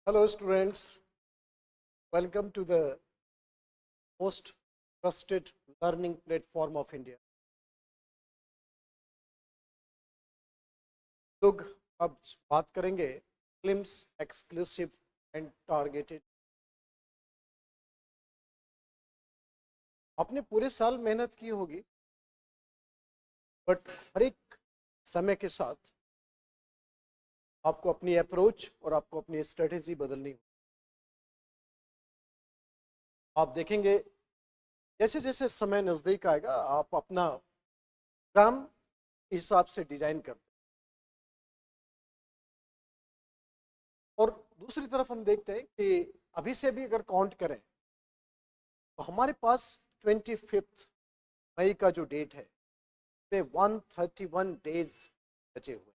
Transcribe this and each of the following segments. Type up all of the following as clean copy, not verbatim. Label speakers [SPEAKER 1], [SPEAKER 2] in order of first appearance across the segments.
[SPEAKER 1] Hello students, welcome to the most trusted learning platform of India. लोग अब बात करेंगे फिल्म्स एक्सक्लूसिव एंड टारगेटेड। आपने पूरे साल मेहनत की होगी, बट हर एक समय के साथ आपको अपनी अप्रोच और आपको अपनी स्ट्रेटेजी बदलनी होगी। आप देखेंगे जैसे जैसे समय नज़दीक आएगा आप अपना प्रोग्राम के हिसाब से डिजाइन करते हैं। और दूसरी तरफ हम देखते हैं कि अभी से भी अगर काउंट करें तो हमारे पास 25 मई का जो डेट है पे 131 डेज बचे हुए।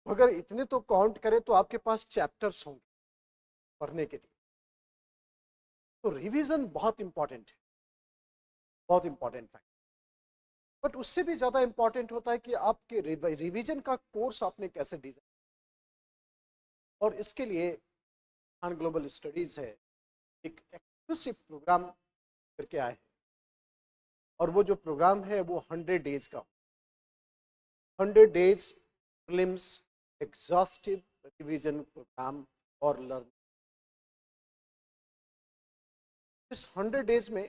[SPEAKER 1] अगर इतने तो काउंट करें तो आपके पास चैप्टर्स होंगे पढ़ने के लिए। तो रिवीजन बहुत इंपॉर्टेंट है, बहुत इंपॉर्टेंट फैक्ट। बट उससे भी ज्यादा इंपॉर्टेंट होता है कि आपके रिवीजन का कोर्स आपने कैसे डिजाइन। और इसके लिए खान ग्लोबल स्टडीज है एक एक्सक्लूसिव प्रोग्राम करके आए हैं, और वो जो प्रोग्राम है वो 100 डेज का, 100 days prelims exhaustive revision program और लर्न। इस 100 डेज में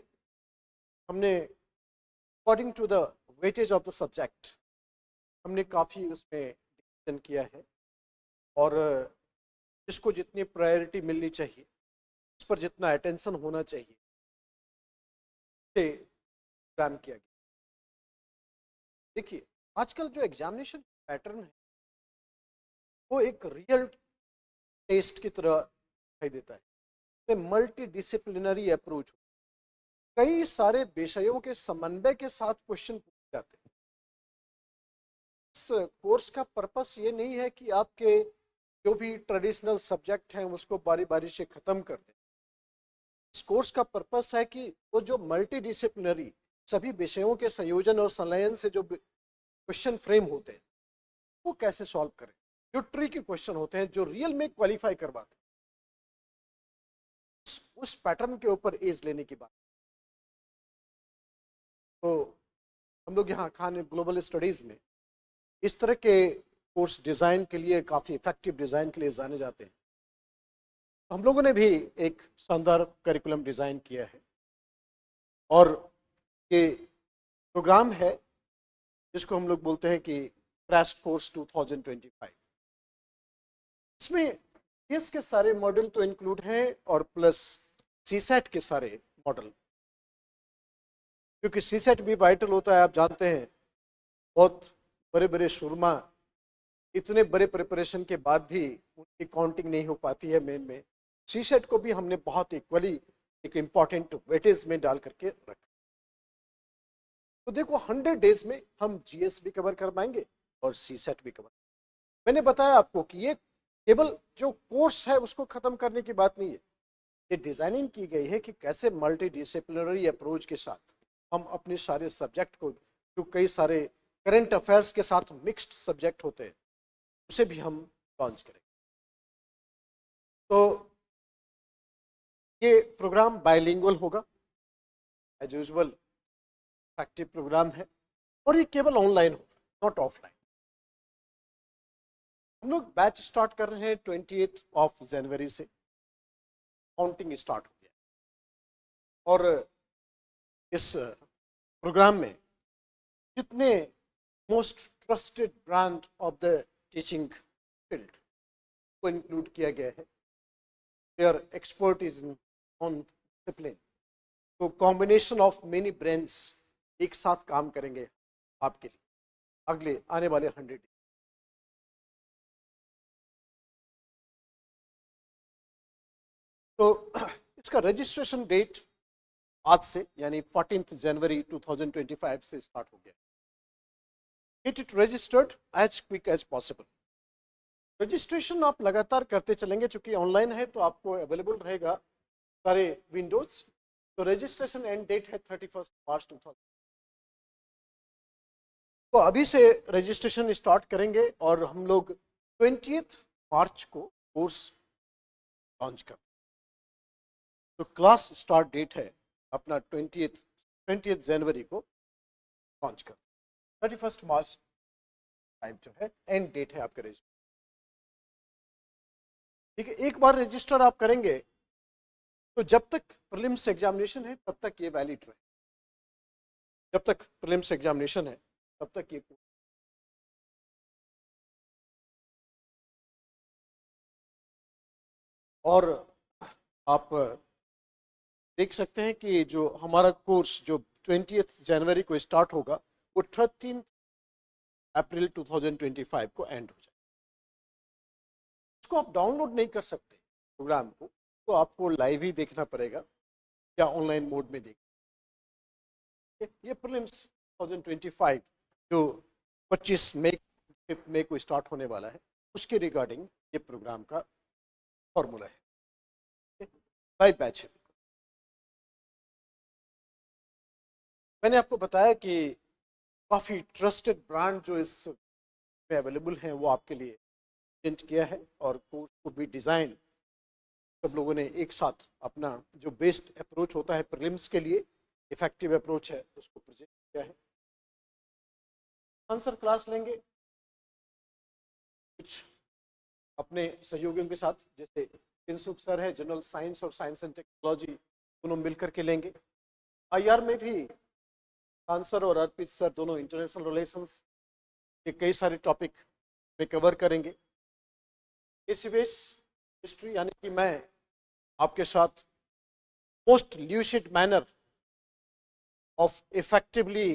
[SPEAKER 1] हमने according to the weightage of the subject हमने काफ़ी उसमें डिवीजन किया है, और जिसको जितनी प्रायोरिटी मिलनी चाहिए, उस पर जितना अटेंशन होना चाहिए, से प्लान किया गया। देखिए आजकल जो एग्जामिनेशन पैटर्न है वो एक रियल टेस्ट की तरह दिखाई देता है। मल्टी डिसिप्लिनरी अप्रोच, कई सारे विषयों के समन्वय के साथ क्वेश्चन पूछे जाते हैं। इस कोर्स का पर्पस ये नहीं है कि आपके जो भी ट्रेडिशनल सब्जेक्ट हैं उसको बारी बारी से खत्म कर दें। इस कोर्स का पर्पस है कि वो जो मल्टी डिसिप्लिनरी सभी विषयों के संयोजन और संलयन से जो क्वेश्चन फ्रेम होते हैं वो कैसे सॉल्व करें, जो ट्रिकी क्वेश्चन होते हैं जो रियल में क्वालिफाई करवाते हैं, उस पैटर्न के ऊपर एज लेने की बात। तो हम लोग यहाँ खान ग्लोबल स्टडीज में इस तरह के कोर्स डिजाइन के लिए, काफी इफेक्टिव डिजाइन के लिए जाने जाते हैं। हम लोगों ने भी एक शानदार करिकुलम डिजाइन किया है, और ये प्रोग्राम है जिसको हम लोग बोलते हैं कि क्रैश कोर्स 2025। इसमें जीएस के सारे मॉडल तो इंक्लूड हैं और प्लस सीसेट के सारे मॉडल, क्योंकि सीसेट भी वाइटल होता है। आप जानते हैं बहुत बड़े बड़े सुरमा इतने बड़े प्रिपरेशन के बाद भी उनकी काउंटिंग नहीं हो पाती है मेन में। सीसेट को भी हमने बहुत इक्वली एक इम्पॉर्टेंट वेटेज में डाल करके रखा। तो देखो 100 डेज में हम जीएस भी कवर कर पाएंगे और सीसेट भी कवर। मैंने बताया आपको कि ये केवल जो कोर्स है उसको खत्म करने की बात नहीं है, ये डिजाइनिंग की गई है कि कैसे मल्टी डिसिप्लिनरी अप्रोच के साथ हम अपने सारे सब्जेक्ट को, जो कई सारे करंट अफेयर्स के साथ मिक्स्ड सब्जेक्ट होते हैं, उसे भी हम लॉन्च करेंगे। तो ये प्रोग्राम बायलिंगुअल होगा एज यूजुअल, एक्टिव प्रोग्राम है, और ये केवल ऑनलाइन होगा, नॉट ऑफलाइन। हम लोग बैच स्टार्ट कर रहे हैं 28 जनवरी से, काउंटिंग स्टार्ट हो गया। और इस प्रोग्राम में जितने most trusted brand of the teaching field को इंक्लूड किया गया है, देयर एक्सपर्टीज ऑन डिसिप्लिन। तो कॉम्बिनेशन ऑफ मेनी ब्रांड्स एक साथ काम करेंगे आपके लिए अगले आने वाले 100 डेज। तो इसका रजिस्ट्रेशन डेट आज से यानी 14 जनवरी 2025 से स्टार्ट हो गया। Get it registered as quick as possible. Registration आप लगातार करते चलेंगे, चूंकि ऑनलाइन है तो आपको अवेलेबल रहेगा सारे विंडोज। तो रजिस्ट्रेशन एंड डेट है 31 मार्च 2000। तो अभी से रजिस्ट्रेशन स्टार्ट करेंगे और हम लोग 20 मार्च को कोर्स लॉन्च कर। तो क्लास स्टार्ट डेट है अपना 20 जनवरी को लॉन्च कर। 31 मार्च टाइम जो है एंड डेट है आपके रजिस्टर। ठीक है, एक बार रजिस्टर आप करेंगे तो जब तक प्रीलिम्स एग्जामिनेशन है तब तक ये वैलिड रहे। जब तक प्रीलिम्स एग्जामिनेशन है तब तक ये। और आप देख सकते हैं कि जो हमारा कोर्स जो 20 जनवरी को स्टार्ट होगा वो 13 अप्रैल 2025 को एंड हो जाएगा। इसको आप डाउनलोड नहीं कर सकते प्रोग्राम को, तो आपको लाइव ही देखना पड़ेगा या ऑनलाइन मोड में देख। ये प्रीलिम्स 2025 जो 25 मई को स्टार्ट होने वाला है उसके रिगार्डिंग ये प्रोग्राम का फॉर्मूला है। लाइव बैच है। मैंने आपको बताया कि काफ़ी ट्रस्टेड ब्रांड जो इस में अवेलेबल हैं वो आपके लिए प्रेजेंट किया है, और कोर्स को भी डिज़ाइन सब लोगों ने एक साथ अपना जो बेस्ट अप्रोच होता है प्रीलिम्स के लिए, इफेक्टिव अप्रोच है, उसको प्रेजेंट किया है। आंसर क्लास लेंगे कुछ अपने सहयोगियों के साथ, जैसे किंसुक सर है जनरल साइंस और साइंस एंड टेक्नोलॉजी, दोनों मिलकर के लेंगे। आईआर में भी आंसर और अर्पित सर दोनों इंटरनेशनल रिलेशंस के कई सारे टॉपिक में कवर करेंगे। एसीवेस हिस्ट्री यानी कि मैं आपके साथ most lucid manner of effectively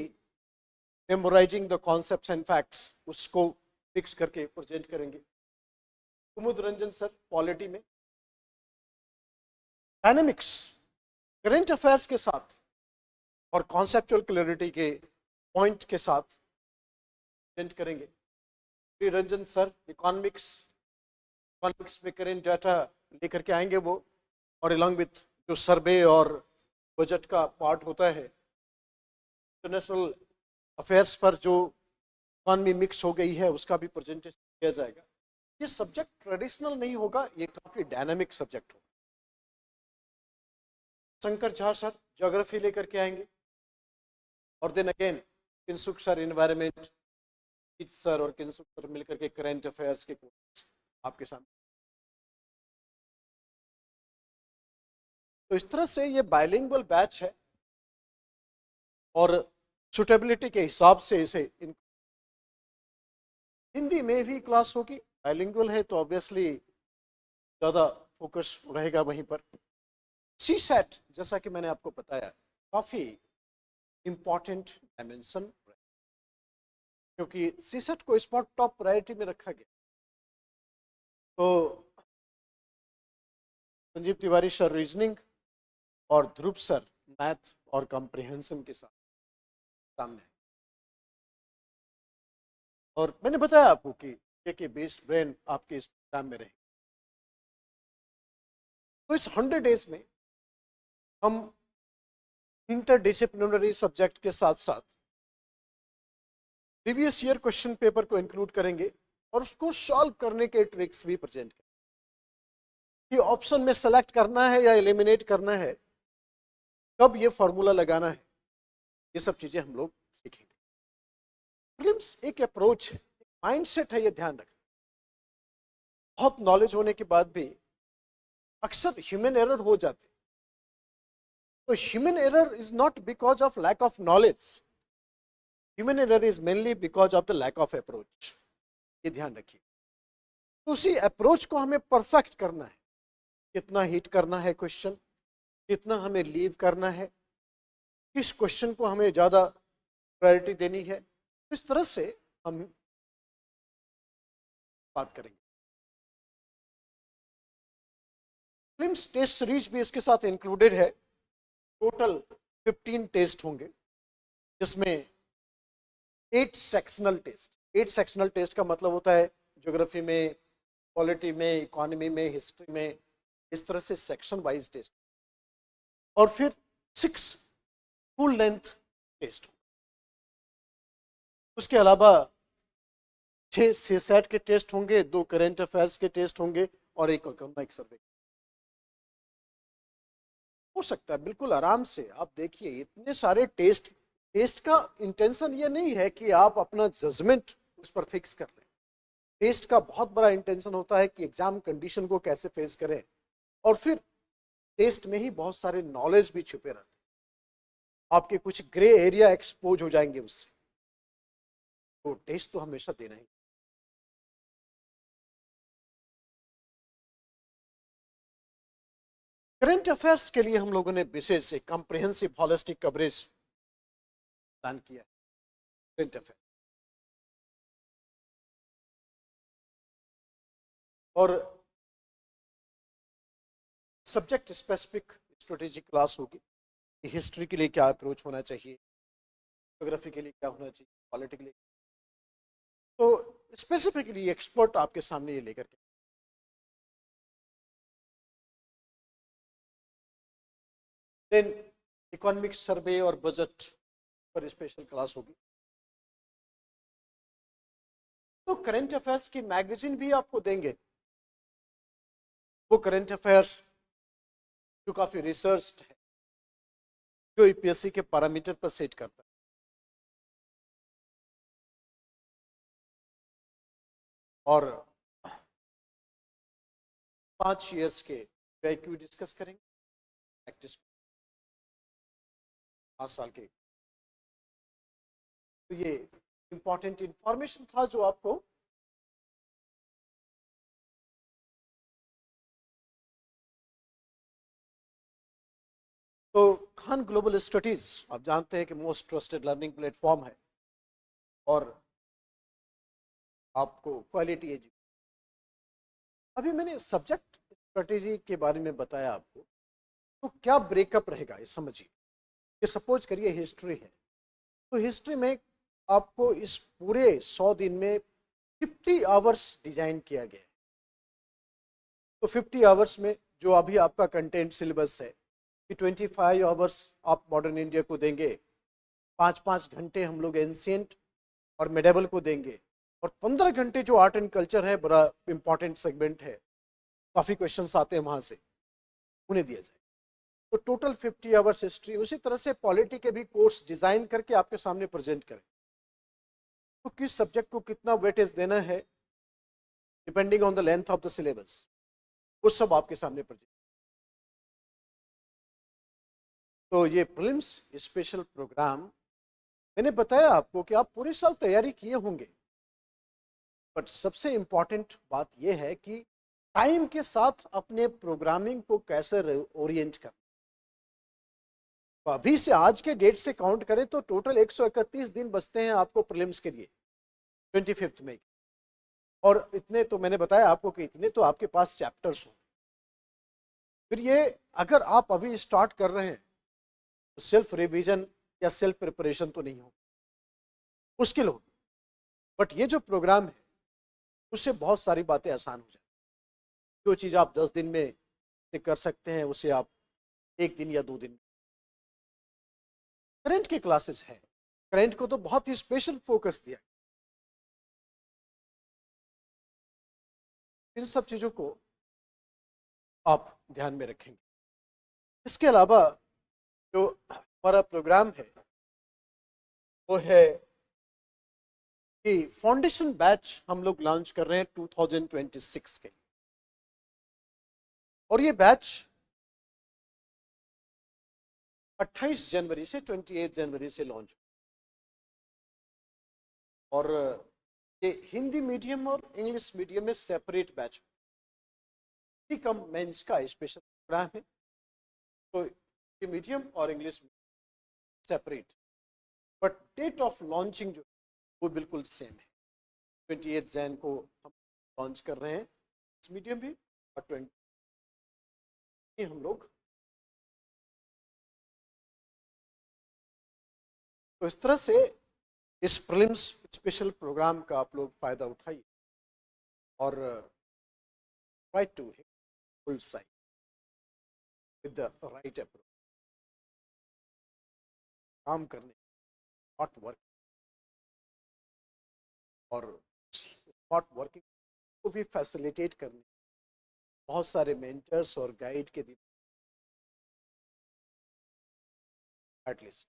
[SPEAKER 1] memorizing the concepts and facts उसको फिक्स करके प्रेजेंट करेंगे। कुमुद रंजन सर पॉलिटी में डायनेमिक्स करंट अफेयर्स के साथ और कॉन्सेप्चुअल क्लैरिटी के पॉइंट के साथ प्रेजेंट करेंगे। श्री रंजन सर इकोनॉमिक्स में करंट डाटा लेकर के आएंगे वो, और अलॉन्ग विथ जो सर्वे और बजट का पार्ट होता है, इंटरनेशनल अफेयर्स पर जो इकॉनमी मिक्स हो गई है उसका भी प्रेजेंटेशन किया जाएगा। ये सब्जेक्ट ट्रेडिशनल नहीं होगा, ये काफी डायनामिक सब्जेक्ट होगा। शंकर झा सर ज्योग्राफी लेकर के आएंगे, और then again Kinsuk sir environment, sir और किंसुक सर मिलकर के करंट अफेयर्स के कोर्स आपके सामने। तो इस तरह से ये बाइलिंगुअल बैच है, और सुटेबिलिटी के हिसाब से इसे हिंदी में भी क्लास होगी। बाइलिंगुअल है तो ऑब्वियसली ज़्यादा फोकस रहेगा वहीं पर। सी सेट जैसा कि मैंने आपको बताया काफ़ी इम्पॉर्टेंट डायमेंशन, क्योंकि सी सेट को इस बार टॉप प्रायोरिटी में रखा गया। तो संजीव तिवारी सर रीजनिंग और ध्रुव सर मैथ और कॉम्प्रिहेंशन के साथ सामने। और मैंने बताया आपको कि बेस्ड ब्रेन आपके इस प्रोग्राम में रहे। तो इस 100 डेज में हम इंटरडिसिप्लिनरी सब्जेक्ट के साथ साथ प्रीवियस ईयर क्वेश्चन पेपर को इंक्लूड करेंगे, और उसको सॉल्व करने के ट्रिक्स भी प्रेजेंट करेंगे कि ऑप्शन में सेलेक्ट करना है या एलिमिनेट करना है, कब ये फॉर्मूला लगाना है, ये सब चीजें हम लोग सीखेंगे। प्रीलिम्स एक अप्रोच है, माइंडसेट है, ये ध्यान रखना। बहुत नॉलेज होने के बाद भी अक्सर ह्यूमन एरर हो जाते। तो human error is not because of lack of knowledge, human error is mainly because of the lack of approach, ये ध्यान रखिए। तो उसी अप्रोच को हमें परफेक्ट करना है, कितना हिट करना है क्वेश्चन, कितना हमें लीव करना है, किस क्वेश्चन को हमें ज्यादा प्रायोरिटी देनी है, इस तरह से हम बात करेंगे। प्रीलिम्स टेस्ट सीरीज भी इसके साथ इंक्लूडेड है। टोटल 15 टेस्ट होंगे, जिसमें 8 सेक्शनल टेस्ट। 8 सेक्शनल टेस्ट का मतलब होता है ज्योग्राफी में, पॉलिटी में, इकोनॉमी में, हिस्ट्री में, इस तरह से सेक्शन वाइज टेस्ट, और फिर 6 फुल लेंथ टेस्ट। उसके अलावा 6 सीसैट के टेस्ट होंगे, 2 करंट अफेयर्स के टेस्ट होंगे, और एक इकोनॉमिक सर्वे हो सकता है, बिल्कुल आराम से। आप देखिए इतने सारे टेस्ट, टेस्ट का इंटेंशन ये नहीं है कि आप अपना जजमेंट उस पर फिक्स कर लें। टेस्ट का बहुत बड़ा इंटेंशन होता है कि एग्जाम कंडीशन को कैसे फेस करें, और फिर टेस्ट में ही बहुत सारे नॉलेज भी छुपे रहते हैं, आपके कुछ ग्रे एरिया एक्सपोज हो जाएंगे उससे। तो टेस्ट तो हमेशा देना ही। करंट अफेयर्स के लिए हम लोगों ने विशेष एक कॉम्प्रिहेंसिव हॉलिस्टिक कवरेज प्लान किया है। करंट अफेयर और सब्जेक्ट स्पेसिफिक स्ट्रेटेजी क्लास होगी। हिस्ट्री के लिए क्या अप्रोच होना चाहिए, ज्योग्राफी के लिए क्या होना चाहिए, पॉलिटी के लिए, तो स्पेसिफिकली एक्सपर्ट आपके सामने ये लेकर के। देन इकोनॉमिक सर्वे और बजट पर स्पेशल क्लास होगी। तो करंट अफेयर्स की मैगजीन भी आपको देंगे, वो करंट अफेयर्स जो काफी रिसर्च है, जो यूपीएससी के पैरामीटर पर सेट करता है। और 5 ईयर्स के आईक्यू डिस्कस करेंगे, प्रैक्टिस 5 साल के। तो ये इंपॉर्टेंट इंफॉर्मेशन था जो आपको तो खान ग्लोबल स्टडीज आप जानते हैं कि मोस्ट ट्रस्टेड लर्निंग प्लेटफॉर्म है, और आपको क्वालिटी एजुकेशन। अभी मैंने सब्जेक्ट स्ट्रेटेजी के बारे में बताया आपको, तो क्या ब्रेकअप रहेगा ये समझिए। कि सपोज करिए हिस्ट्री है, तो हिस्ट्री में आपको इस पूरे 100 दिन में 50 आवर्स डिजाइन किया गया है। तो 50 आवर्स में जो अभी आपका कंटेंट सिलेबस है कि 25 आवर्स आप मॉडर्न इंडिया को देंगे, 5-5 घंटे हम लोग एंशिएंट और मेडिवल को देंगे, और 15 घंटे जो आर्ट एंड कल्चर है, बड़ा इंपॉर्टेंट सेगमेंट है, काफी क्वेश्चंस आते हैं वहां से, उन्हें दिया जाए। तो टोटल 50 आवर्स हिस्ट्री। उसी तरह से पॉलिटी के भी कोर्स डिजाइन करके आपके सामने प्रेजेंट करें। तो किस सब्जेक्ट को कितना वेटेज देना है depending on the length of the syllabus, वो सब आपके सामने प्रेजेंट। तो ये प्रीलिम्स स्पेशल प्रोग्राम मैंने बताया आपको कि आप पूरे साल तैयारी किए होंगे, बट सबसे इंपॉर्टेंट बात यह है कि टाइम के साथ अपने प्रोग्रामिंग को कैसे ओरिएंट करना। तो अभी से आज के डेट से काउंट करें तो टोटल 131 दिन बचते हैं आपको प्रीलिम्स के लिए 25 मई। और इतने तो मैंने बताया आपको कि इतने तो आपके पास चैप्टर्स हों। फिर ये अगर आप अभी स्टार्ट कर रहे हैं तो सेल्फ रिवीजन या सेल्फ प्रिपरेशन तो नहीं हो, मुश्किल होगी। बट ये जो प्रोग्राम है उससे बहुत सारी बातें आसान हो जाए। जो चीज़ आप 10 दिन में से कर सकते हैं उसे आप 1 दिन या 2 दिन में। करंट की क्लासेस है, करंट को तो बहुत ही स्पेशल फोकस दिया। इन सब चीज़ों को आप ध्यान में रखेंगे। इसके अलावा जो हमारा प्रोग्राम है वो है कि फाउंडेशन बैच हम लोग लॉन्च कर रहे हैं 2026 के लिए। और ये बैच 28 जनवरी से 28 जनवरी से लॉन्च। और ये हिंदी मीडियम और इंग्लिश मीडियम में सेपरेट बैच, कम मेंस का स्पेशल प्रोग्राम है। तो ये मीडियम और English separate, but date of launching जो वो बिल्कुल सेम है। 28 जैन को हम लॉन्च कर रहे हैं इस मीडियम भी, और 20 हम लोग। तो इस तरह से इस प्रीलिम्स स्पेशल प्रोग्राम का आप लोग फायदा उठाइए और try to full side with the right approach. काम करने, नॉट वर्क, और स्मार्ट वर्किंग को भी फैसिलिटेट करने बहुत सारे मेंटर्स और गाइड के एटलीस्ट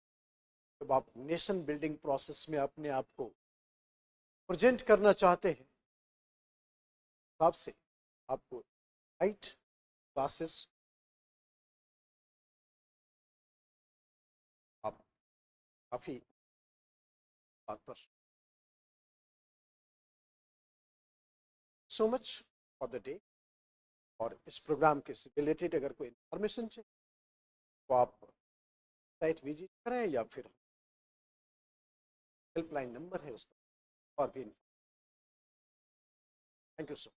[SPEAKER 1] जब आप नेशन बिल्डिंग प्रोसेस में अपने आप को प्रेजेंट करना चाहते हैं, हिसाब से आपको राइट क्लासेस आप काफी बात पर so much for the day. और इस प्रोग्राम के से रिलेटेड अगर कोई इंफॉर्मेशन चाहिए तो आप साइट विजिट करें या फिर हेल्पलाइन नंबर है उस पर और भी। Thank you so